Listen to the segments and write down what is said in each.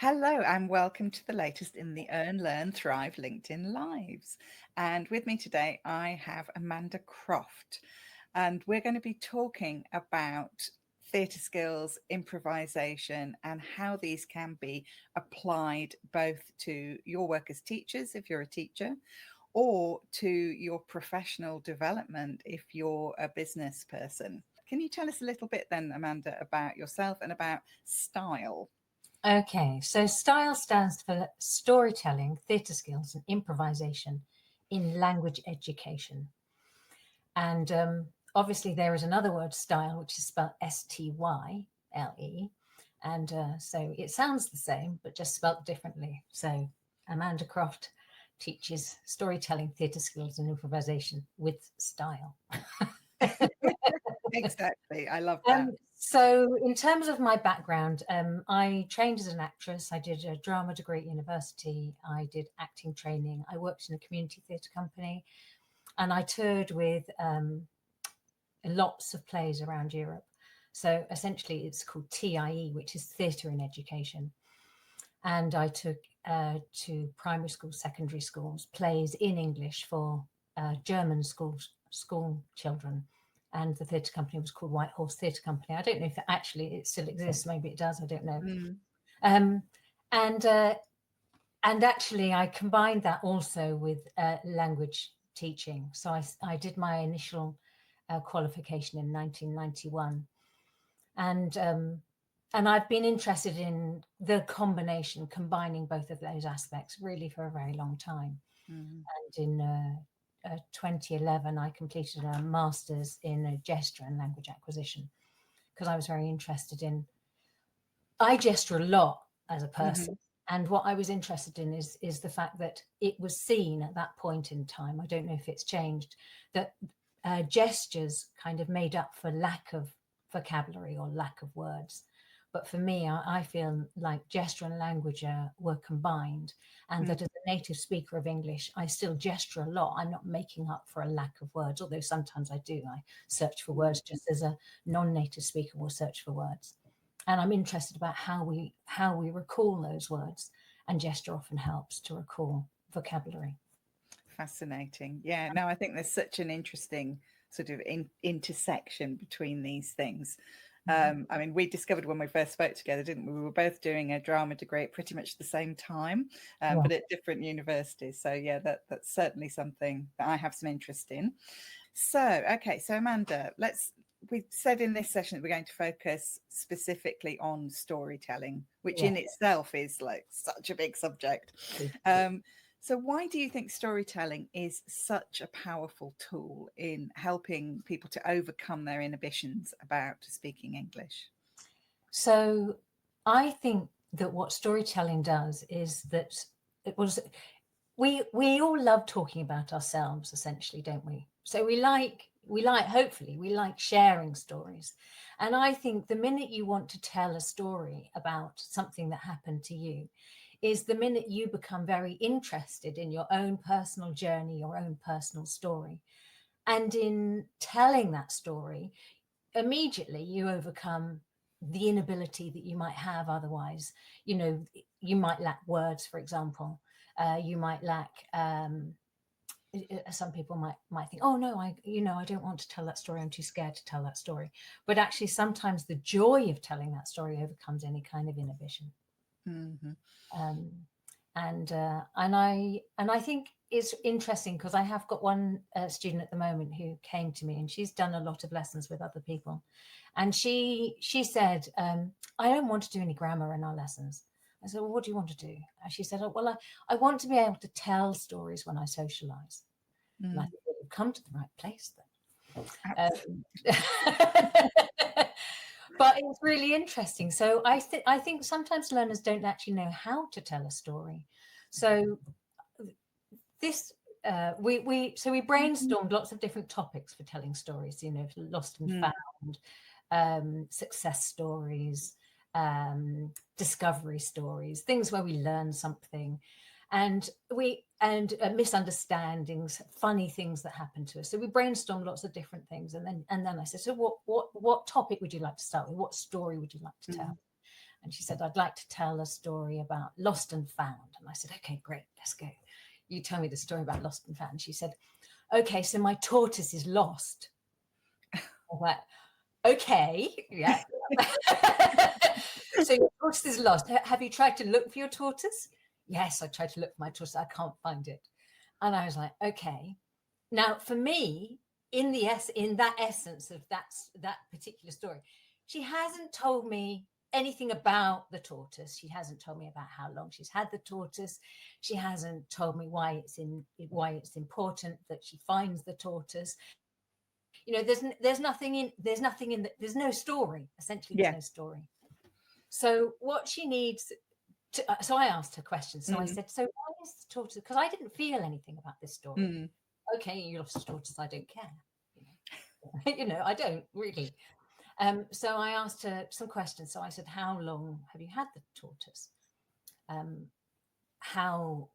Hello and welcome to the latest in the Earn, Learn, Thrive LinkedIn Lives. And with me today, I have Amanda Croft, and we're going to be talking about theatre skills, improvisation, and how these can be applied both to your work as teachers, if you're a teacher, or to your professional development if you're a business person. Can you tell us a little bit then, Amanda, about yourself and about style? Okay, so STYLE stands for Storytelling, Theatre Skills and Improvisation in Language Education. And obviously there is another word, style, which is spelled S-T-Y-L-E. And so it sounds the same, but just spelled differently. So Amanda Croft teaches storytelling, theatre skills and improvisation with style. Exactly. I love that. So in terms of my background, I trained as an actress. I did a drama degree at university. I did acting training. I worked in a community theatre company, and I toured with lots of plays around Europe. So essentially it's called TIE, which is Theatre in Education. And I took to primary schools, secondary schools, plays in English for German school children. And the theatre company was called White Horse Theatre Company. I don't know if it still exists. Maybe it does. I don't know. And actually, I combined that also with language teaching. So I did my initial qualification in 1991, and I've been interested in the combining both of those aspects really for a very long time. And in 2011, I completed a master's in gesture and language acquisition because I was very interested in. I gesture a lot as a person, and what I was interested in is the fact that it was seen at that point in time. I don't know if it's changed, that gestures kind of made up for lack of vocabulary or lack of words. But for me, I feel like gesture and language were combined, and that as a native speaker of English, I still gesture a lot. I'm not making up for a lack of words, although sometimes I do. I search for words just as a non-native speaker will search for words. And I'm interested about how we recall those words, and gesture often helps to recall vocabulary. Fascinating. Yeah, no, I think there's such an interesting sort of intersection between these things. I mean, we discovered when we first spoke together, didn't we? We were both doing a drama degree at pretty much the same time, Yeah. but at different universities. So yeah, that's certainly something that I have some interest in. So, okay, so Amanda, we said in this session that we're going to focus specifically on storytelling, which in itself is like such a big subject. So why do you think storytelling is such a powerful tool in helping people to overcome their inhibitions about speaking English? So I think that what storytelling does is that we all love talking about ourselves, essentially, don't we? So hopefully we like sharing stories. And I think the minute you want to tell a story about something that happened to you is the minute you become very interested in your own personal journey, your own personal story. And in telling that story, immediately you overcome the inability that you might have otherwise. You might lack words, for example. You might lack some people might think, oh no, I don't want to tell that story, I'm too scared to tell that story. But actually sometimes the joy of telling that story overcomes any kind of inhibition. And I think it's interesting because I have got one student at the moment who came to me, and she's done a lot of lessons with other people, and she said, I don't want to do any grammar in our lessons. I said, well, what do you want to do? And she said, oh, well, I want to be able to tell stories when I socialize. And I think, well, you've come to the right place then. But it's really interesting. So I think sometimes learners don't actually know how to tell a story. So this we brainstormed lots of different topics for telling stories. Lost and found, success stories, discovery stories, things where we learn something, and misunderstandings, funny things that happen to us. So we brainstormed lots of different things, and then I said, so what topic would you like to start with? What story would you like to tell? And she said, I'd like to tell a story about lost and found. And I said, okay, great, let's go. You tell me the story about lost and found. She said, okay, so my tortoise is lost. I was like, okay, yeah. So your tortoise is lost. Have you tried to look for your tortoise? Yes, I tried to look for my tortoise. I can't find it. And I was like, okay. Now, for me, in that essence of that particular story, she hasn't told me anything about the tortoise. She hasn't told me about how long she's had the tortoise. She hasn't told me why it's important that she finds the tortoise. You know, there's no story. Essentially, there's Yeah. no story. So what she needs so I asked her questions. So I Mm. said, so why is the tortoise? Because I didn't feel anything about this story. Mm. Okay, you lost a tortoise. I don't care. You know, I don't really. So I asked her some questions. So I said, how long have you had the tortoise? How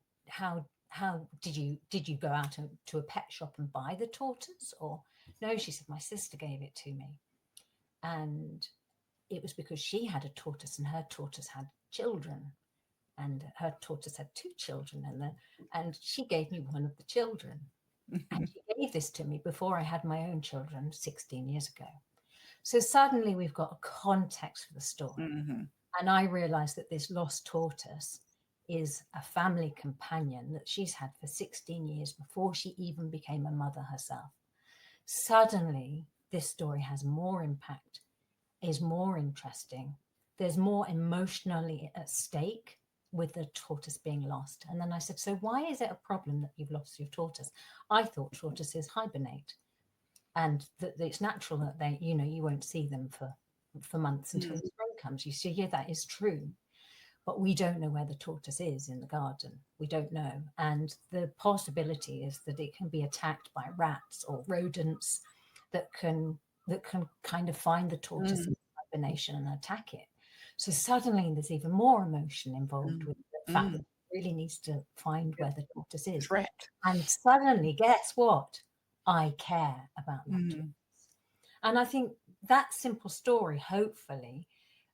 did you go out to a pet shop and buy the tortoise? Or no, she said, my sister gave it to me. And it was because she had a tortoise and her tortoise had children. And her tortoise had 2 children, and she gave me one of the children. And she gave this to me before I had my own children 16 years ago. So suddenly we've got a context for the story. Mm-hmm. And I realized that this lost tortoise is a family companion that she's had for 16 years before she even became a mother herself. Suddenly, this story has more impact, is more interesting. There's more emotionally at stake with the tortoise being lost. And then I said, so why is it a problem that you've lost your tortoise? I thought tortoises hibernate and that it's natural that they, you know, you won't see them for months until the spring comes. You see, yeah, that is true. But we don't know where the tortoise is in the garden. We don't know. And the possibility is that it can be attacked by rats or rodents that can kind of find the tortoise in hibernation and attack it. So suddenly there's even more emotion involved with the fact that it really needs to find where the tortoise is. Threat. And suddenly, guess what? I care about that tortoise. And I think that simple story, hopefully,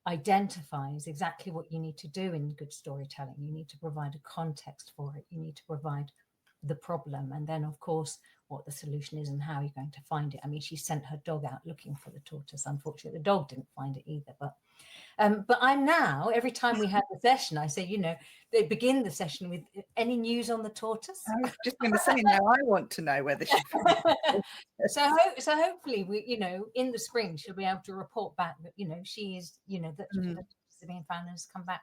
identifies exactly what you need to do in good storytelling. You need to provide a context for it. You need to provide the problem, and then, of course, what the solution is and how you're going to find it. I mean, she sent her dog out looking for the tortoise. Unfortunately, the dog didn't find it either. But I'm now, every time we have a session, I say, you know, they begin the session with any news on the tortoise. I was just going to say, now I want to know whether she found it. So hopefully we, you know, in the spring she'll be able to report back that, you know, she is, you know, that the tortoise is being found and has come back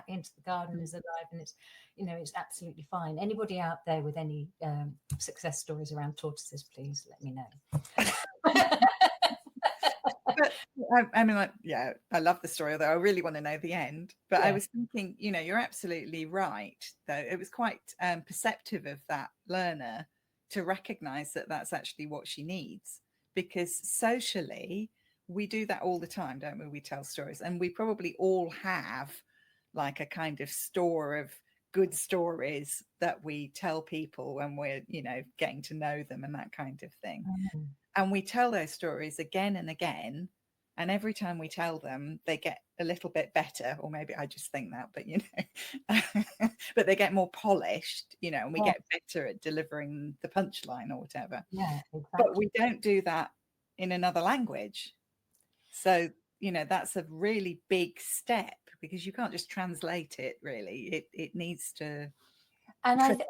into the garden, is alive, and it's, you know, it's absolutely fine. Anybody out there with any success stories around tortoises, please let me know. But I mean, like, yeah, I love the story, although I really want to know the end. But I was thinking, you know, you're absolutely right, though. It was quite perceptive of that learner to recognize that that's actually what she needs, because socially we do that all the time, don't we? We tell stories, and we probably all have like a kind of store of good stories that we tell people when we're, you know, getting to know them and that kind of thing. And we tell those stories again and again. And every time we tell them, they get a little bit better, or maybe I just think that, but, you know, but they get more polished, you know, and we get better at delivering the punchline or whatever. Yeah, exactly. But we don't do that in another language. So, you know, that's a really big step, because you can't just translate it, really. It needs to. And I think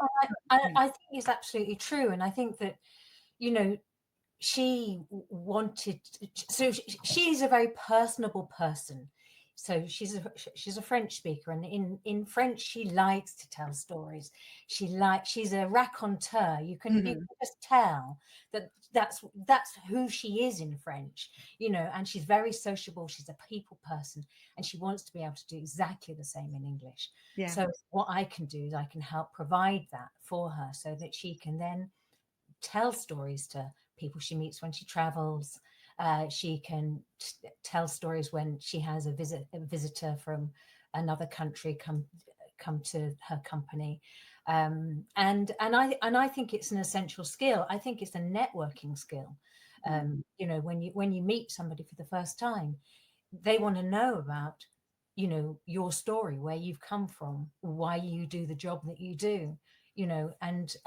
it's absolutely true. And I think that, you know, she wanted, so she's a very personable person. So she's a French speaker, and in French she likes to tell stories. She's a raconteur. You can just tell that that's who she is in French, you know. And she's very sociable. She's a people person, and she wants to be able to do exactly the same in English. Yeah. So what I can do is I can help provide that for her, so that she can then tell stories to people she meets when she travels. She can tell stories when she has a visitor from another country come to her company. And I think it's an essential skill. I think it's a networking skill. You know, when you meet somebody for the first time, they want to know about you know, your story, where you've come from, why you do the job that you do, you know, and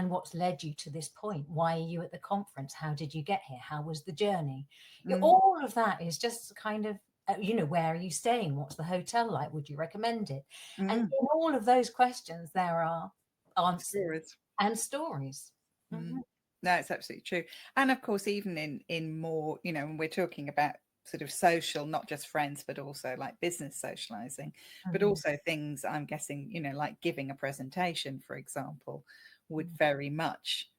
what's led you to this point. Why are you at the conference? How did you get here? How was the journey? You know, Mm. all of that is just kind of, you know, where are you staying? What's the hotel like? Would you recommend it? And Mm. in all of those questions, there are answers Stories. and stories. Mm. Mhm. No, it's absolutely true. And of course, even in more, you know, when we're talking about sort of social, not just friends, but also like business socializing, but Mhm. also things I'm guessing, you know, like giving a presentation, for example, would Mhm. very much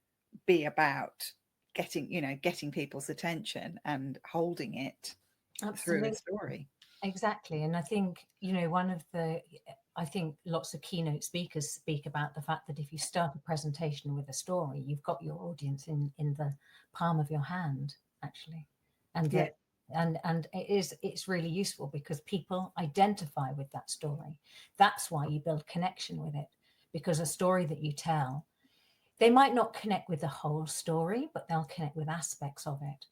be about getting, you know, getting people's attention and holding it through a Absolutely. story. Exactly. And I think, you know, one of the, I think lots of keynote speakers speak about the fact that if you start a presentation with a story, you've got your audience in the palm of your hand, actually. And Yeah. that, and it's really useful because people identify with that story. That's why you build connection with it, because a story that you tell, they might not connect with the whole story, but they'll connect with aspects of it.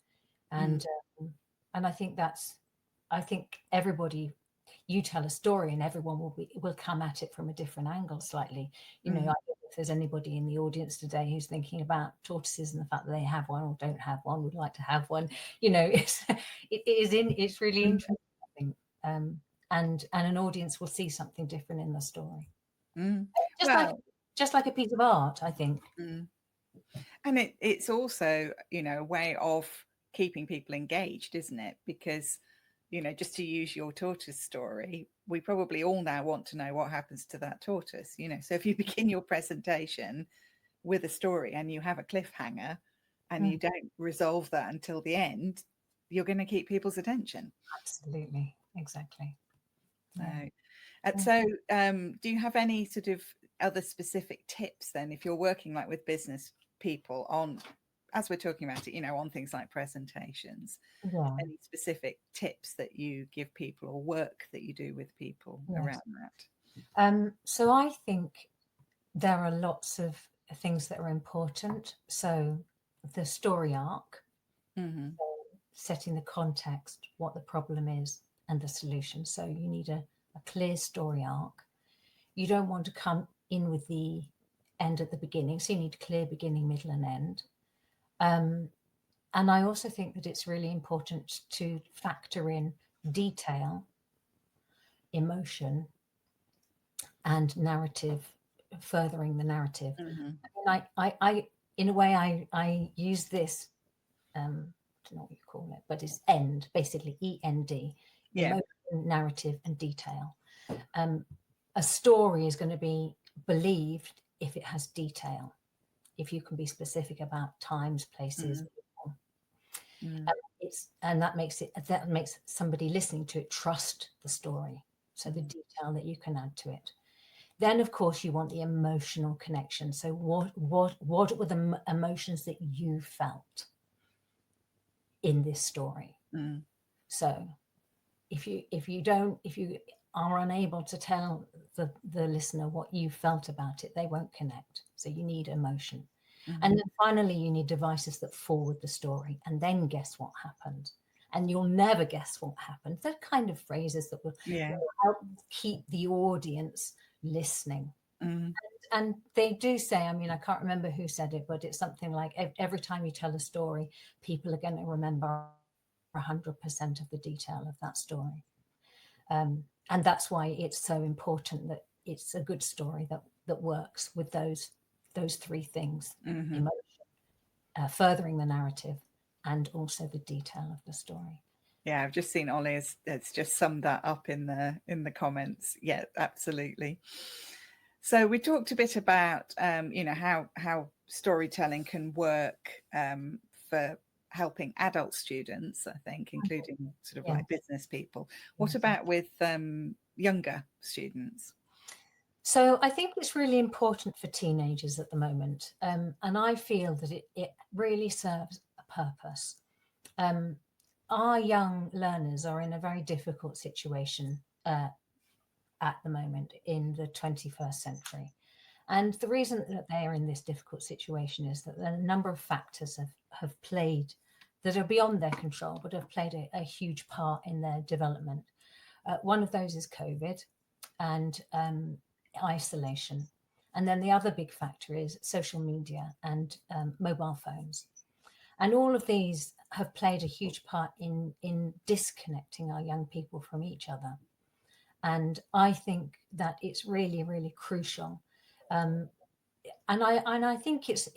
Mm. And and I think that's, I think everybody, you tell a story and everyone will come at it from a different angle slightly. You know, I Mm. don't know if there's anybody in the audience today who's thinking about tortoises and the fact that they have one or don't have one, would like to have one. You know, it's really Mm. interesting, I think. And an audience will see something different in the story. Mm. Just like Well, just like a piece of art, I think. mm. And it's also, you know, a way of keeping people engaged, isn't it? Because, you know, just to use your tortoise story, we probably all now want to know what happens to that tortoise, you know. So if you begin your presentation with a story and you have a cliffhanger and you Mm, don't resolve that until the end, you're going to keep people's attention. absolutely. Exactly. So, Yeah. Mm, do you have any sort of other specific tips then, if you're working like with business people on, as we're talking about it, you know, on things like presentations, yeah. any specific tips that you give people or work that you do with people Yes. around that? So I think there are lots of things that are important. So the story arc, Mm-hmm. setting the context, what the problem is, and the solution. So you need a clear story arc. You don't want to come in with the end at the beginning. So you need clear beginning, middle, and end. Um, and I also think that it's really important to factor in detail, emotion, and narrative, furthering the narrative. Mm-hmm. I mean, I in a way, I use this. I don't know what you call it, but it's end, basically END, Yeah. emotion, narrative, and detail. Um, a story is going to be believed if it has detail, if you can be specific about times, places. Mm-hmm. Mm-hmm. And that makes somebody listening to it trust the story. So the detail that you can add to it. Then, of course, you want the emotional connection. So, what were the emotions that you felt in this story? Mm-hmm. So, if you are unable to tell the listener what you felt about it, they won't connect. So, you need emotion. And Mm-hmm. then finally, you need devices that forward the story. And then guess what happened? And you'll never guess what happened. They're kind of phrases that Yeah. will help keep the audience listening. Mm-hmm. And they do say, I mean, I can't remember who said it, but it's something like every time you tell a story, people are going to remember 100% of the detail of that story. And that's why it's so important that it's a good story that works with those three things: Mm-hmm. emotion, furthering the narrative, and also the detail of the story. Yeah, I've just seen Ollie has just summed that up in the comments. Yeah, absolutely. So we talked a bit about you know, how storytelling can work for helping adult students, I think, including sort of Yeah, like business people. What yeah. about with younger students? So I think it's really important for teenagers at the moment, and I feel that it really serves a purpose. Um, our young learners are in a very difficult situation at the moment in the 21st century. And the reason that they are in this difficult situation is that a number of factors have played that are beyond their control, but have played a huge part in their development. One of those is COVID and isolation. And then the other big factor is social media and mobile phones. And all of these have played a huge part in disconnecting our young people from each other. And I think that it's really, really crucial. And I think it's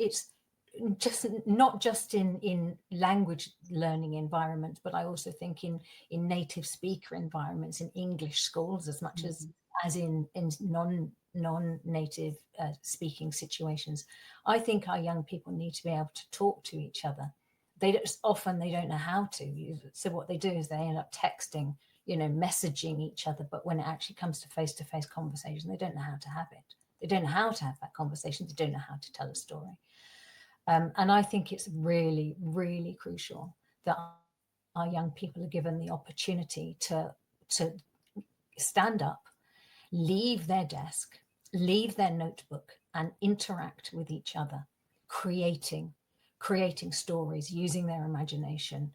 just not just in language learning environments, but I also think in native speaker environments, in English schools, as much as in non-native speaking situations. I think our young people need to be able to talk to each other. Often they don't know how to. So what they do is they end up texting, messaging each other. But when it actually comes to face-to-face conversation, they don't know how to have it. They don't know how to have that conversation. They don't know how to tell a story. And I think it's really, really crucial that our young people are given the opportunity to stand up, leave their desk, leave their notebook, and interact with each other, creating stories, using their imagination,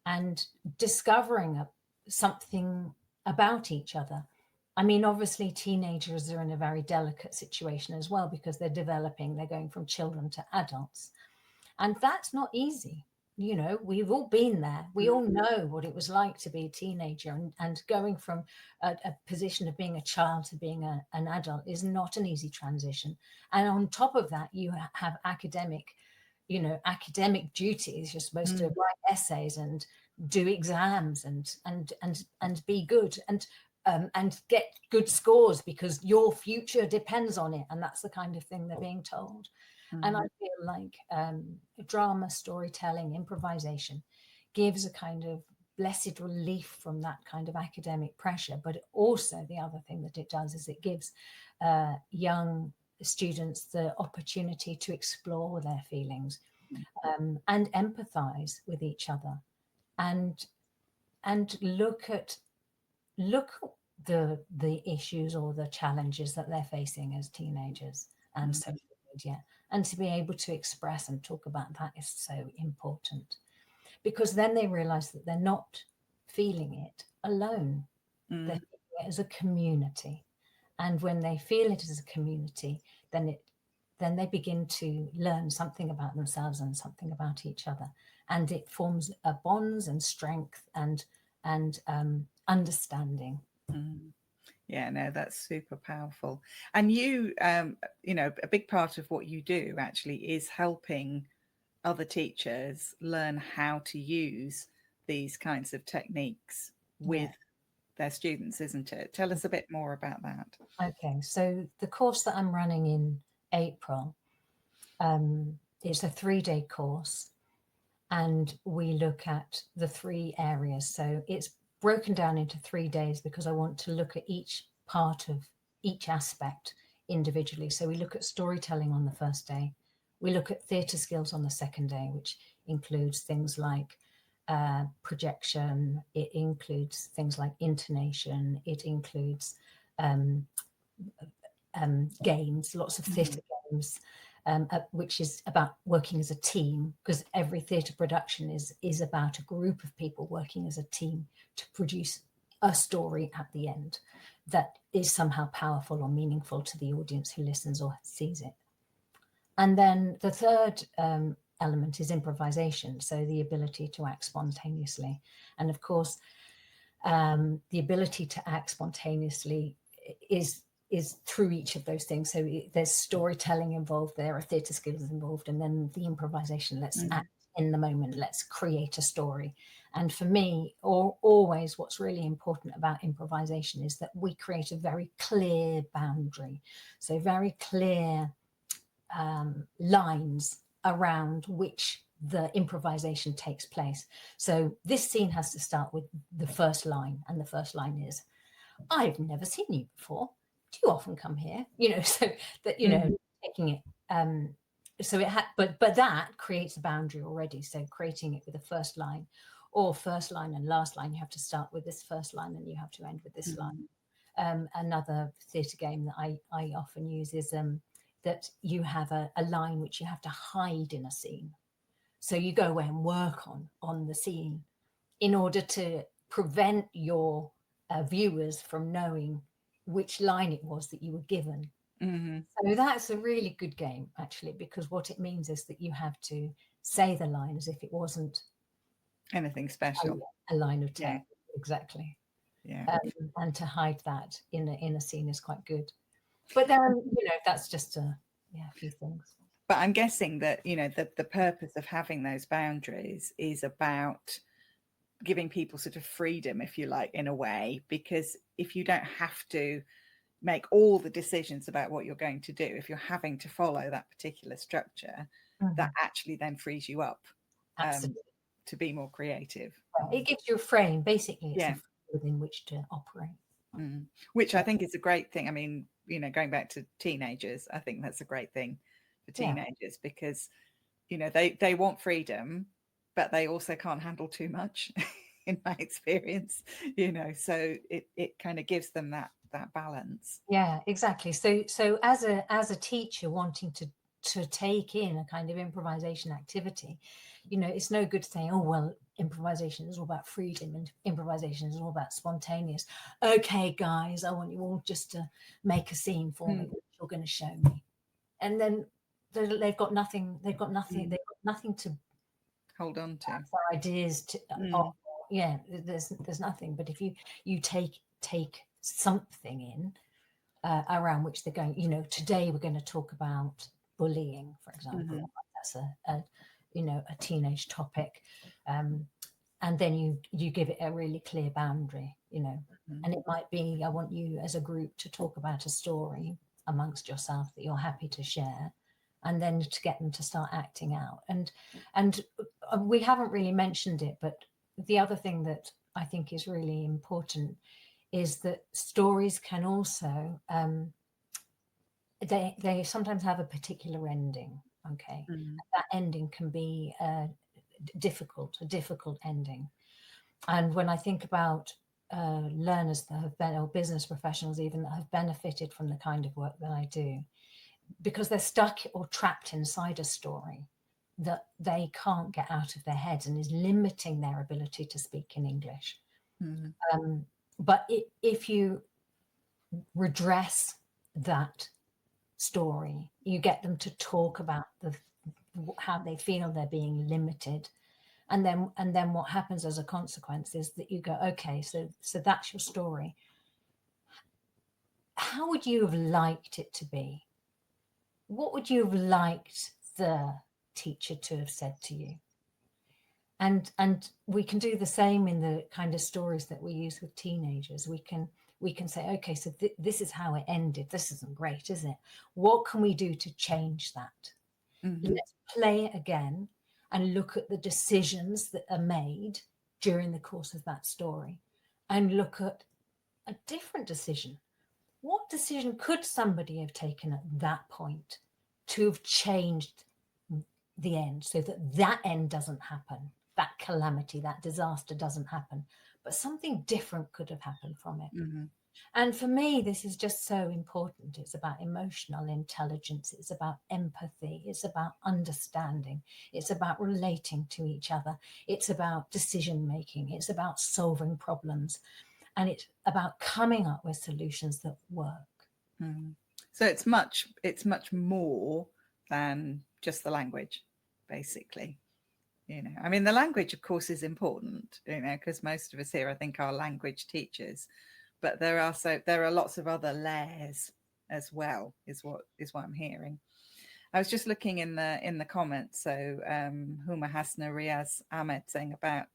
and discovering something about each other. I mean, obviously, teenagers are in a very delicate situation as well because they're developing, they're going from children to adults. And that's not easy. We've all been there. We all know what it was like to be a teenager, and going from a position of being a child to being an adult is not an easy transition. And on top of that, you have academic duties. You're supposed to write essays and do exams and be good and get good scores because your future depends on it. And that's the kind of thing they're being told. And I feel like drama, storytelling, improvisation gives a kind of blessed relief from that kind of academic pressure. But also the other thing that it does is it gives young students the opportunity to explore their feelings and empathize with each other and look at the issues or the challenges that they're facing as teenagers and social media. And to be able to express and talk about that is so important, because then they realize that they're not feeling it alone. They're feeling it as a community. And when they feel it as a community, then they begin to learn something about themselves and something about each other. And it forms a bonds and strength and understanding. Yeah, no, that's super powerful. And a big part of what you do actually is helping other teachers learn how to use these kinds of techniques with their students, isn't it? Tell us a bit more about that. Okay, so the course that I'm running in April, it's a 3-day course, and we look at the 3 areas. So it's broken down into 3 days because I want to look at each part of each aspect individually. So we look at storytelling on the first day. We look at theatre skills on the second day, which includes things like projection. It includes things like intonation. It includes games, lots of theatre games, which is about working as a team, because every theatre production is about a group of people working as a team to produce a story at the end that is somehow powerful or meaningful to the audience who listens or sees it. And then the third element is improvisation, so the ability to act spontaneously. And of course, the ability to act spontaneously is through each of those things. So there's storytelling involved, there are theatre skills involved, and then the improvisation. Let's act in the moment, let's create a story. And for me, always what's really important about improvisation is that we create a very clear boundary. So very clear lines around which the improvisation takes place. So this scene has to start with the first line, and the first line is, "I've never seen you before. Do you often come here?" So that, taking it. So it had, but that creates a boundary already. So creating it with a first line, or first line and last line, you have to start with this first line and you have to end with this line. Another theatre game that I often use is that you have a line which you have to hide in a scene. So you go away and work on the scene in order to prevent your viewers from knowing which line it was that you were given. Mm-hmm. So that's a really good game, actually, because what it means is that you have to say the line as if it wasn't Anything special. a line of Yeah. text. Exactly. Yeah. And to hide that in a scene is quite good. But then, that's just a few things. But I'm guessing that, the purpose of having those boundaries is about giving people sort of freedom, if you like, in a way, because if you don't have to make all the decisions about what you're going to do, if you're having to follow that particular structure, that actually then frees you up Absolutely. to be more creative. It gives you a frame. Basically, it's a Yeah. frame within which to operate. Which I think is a great thing. I mean, going back to teenagers, I think that's a great thing for teenagers because, they want freedom, but they also can't handle too much in my experience, so it kind of gives them that balance. Yeah, exactly. So as a teacher wanting to take in a kind of improvisation activity, it's no good saying, oh, well, improvisation is all about freedom and improvisation is all about spontaneous. Okay, guys, I want you all just to make a scene for me, which you're going to show me. And then they've got nothing, they've got nothing to Hold on to. for ideas to there's nothing. But if you take something in around which they're going, today we're going to talk about bullying, for example. That's a teenage topic, and then you give it a really clear boundary, and it might be, I want you as a group to talk about a story amongst yourself that you're happy to share, and then to get them to start acting out. And we haven't really mentioned it, but the other thing that I think is really important is that stories can also they sometimes have a particular ending. Okay, that ending can be a difficult ending. And when I think about learners that have been, or business professionals even, that have benefited from the kind of work that I do, because they're stuck or trapped inside a story that they can't get out of their heads and is limiting their ability to speak in English. But if you redress that story, you get them to talk about how they feel they're being limited, and then what happens as a consequence is that you go, okay, so that's your story. How would you have liked it to be? What would you have liked the teacher to have said to you? And we can do the same in the kind of stories that we use with teenagers. We can say, okay, so this is how it ended. This isn't great, is it? What can we do to change that? Let's play it again and look at the decisions that are made during the course of that story, and look at a different decision. What decision could somebody have taken at that point to have changed the end, so that end doesn't happen, that calamity, that disaster doesn't happen, but something different could have happened from it? And for me, this is just so important. It's about emotional intelligence. It's about empathy. It's about understanding. It's about relating to each other. It's about decision making. It's about solving problems. And it's about coming up with solutions that work. So it's much more than just the language, basically. I mean, the language, of course, is important, because most of us here, I think, are language teachers. But there are lots of other layers as well, is what I'm hearing. I was just looking in the comments. So Huma Hasna Riaz Ahmed saying about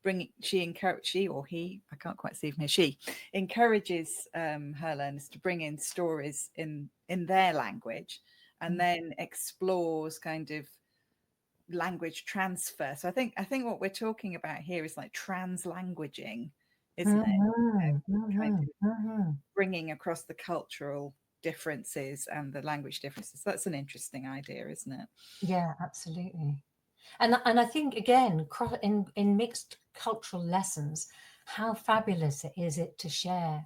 bringing, she or he, I can't quite see from here, she encourages her learners to bring in stories in their language, and then explores kind of language transfer. So I think what we're talking about here is like translanguaging, isn't it? Kind of bringing across the cultural differences and the language differences. That's an interesting idea, isn't it? Yeah, absolutely. And I think, again, in mixed cultural lessons, how fabulous is it to share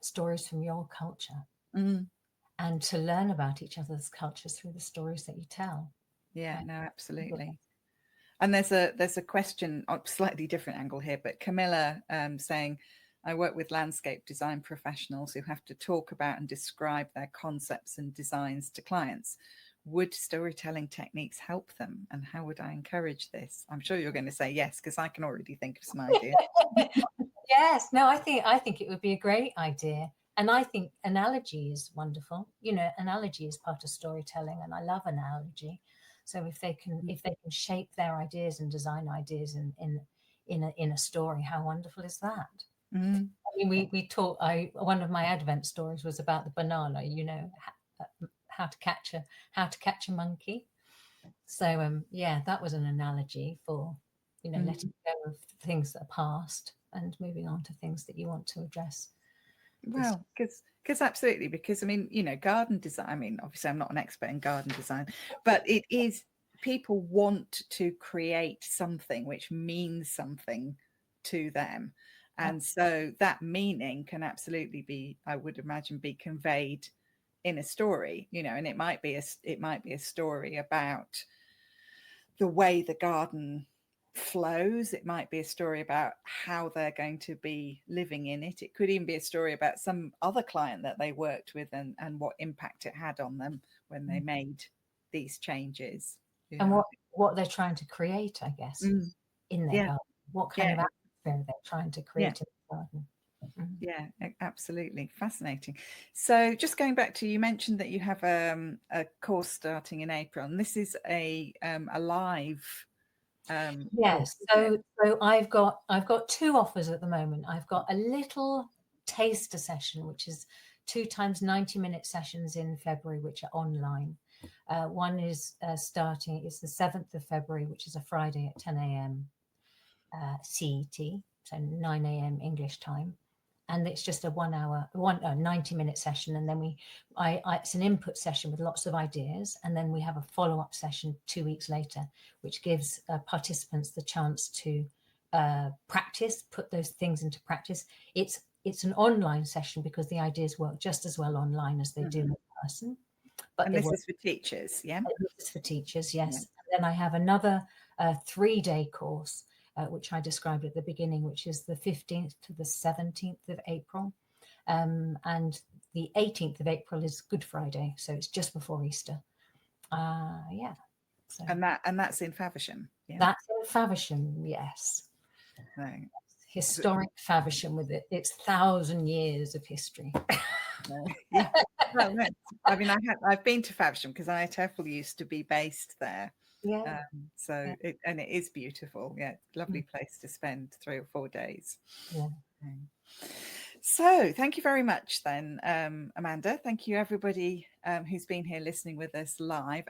stories from your culture and to learn about each other's cultures through the stories that you tell. Yeah, no, absolutely. And there's a question, a slightly different angle here, but Camilla saying I work with landscape design professionals who have to talk about and describe their concepts and designs to clients. Would storytelling techniques help them? And how would I encourage this? I'm sure you're going to say yes, because I can already think of some ideas. Yes, no, I think it would be a great idea. And I think analogy is wonderful. Analogy is part of storytelling, and I love analogy. So if they can shape their ideas and design ideas in a story, how wonderful is that? Mm. I mean, we taught. One of my Advent stories was about the banana. How to catch a monkey. So yeah, that was an analogy for Mm. letting go of things that are past and moving on to things that you want to address this. Well, because absolutely, because I mean, garden design. I mean, obviously, I'm not an expert in garden design, but it is people want to create something which means something to them, and so that meaning can absolutely be, I would imagine, be conveyed in a story. And it might be a story about the way the garden flows. It might be a story about how they're going to be living in it. It could even be a story about some other client that they worked with, and what impact it had on them when they made these changes. And what they're trying to create, I guess, Mm, in their yeah, garden. What kind yeah, of atmosphere they're trying to yeah, create in the garden. yeah, absolutely fascinating. So just going back to, you mentioned that you have a course starting in April, and this is a live course, Yes. isn't it? So I've got two offers at the moment. I've got a little taster session, which is 2 times 90-minute sessions in February, which are online. One is starting. It's the 7th of February, which is a Friday at 10 a.m. CET, so 9 a.m. English time. And it's just a 90-minute session, and then it's an input session with lots of ideas, and then we have a follow-up session 2 weeks later, which gives participants the chance to practice, put those things into practice. It's an online session because the ideas work just as well online as they do in person, but And they this work. is for teachers, yeah? This is for teachers, Yeah. yes. And then I have another 3-day course, which I described at the beginning, which is the 15th to the 17th of April. And the 18th of April is Good Friday, so it's just before Easter. Yeah. So And that's in Faversham, yeah? that's in Faversham, yes. No. Historic Faversham with its 1,000 years of history. No. Yeah. Well, no. I mean, I've been to Faversham because IATEFL used to be based there. Yeah. So Yeah. it is beautiful. Yeah, lovely place to spend 3 or 4 days. Yeah. So thank you very much then, Amanda. Thank you everybody who's been here listening with us live.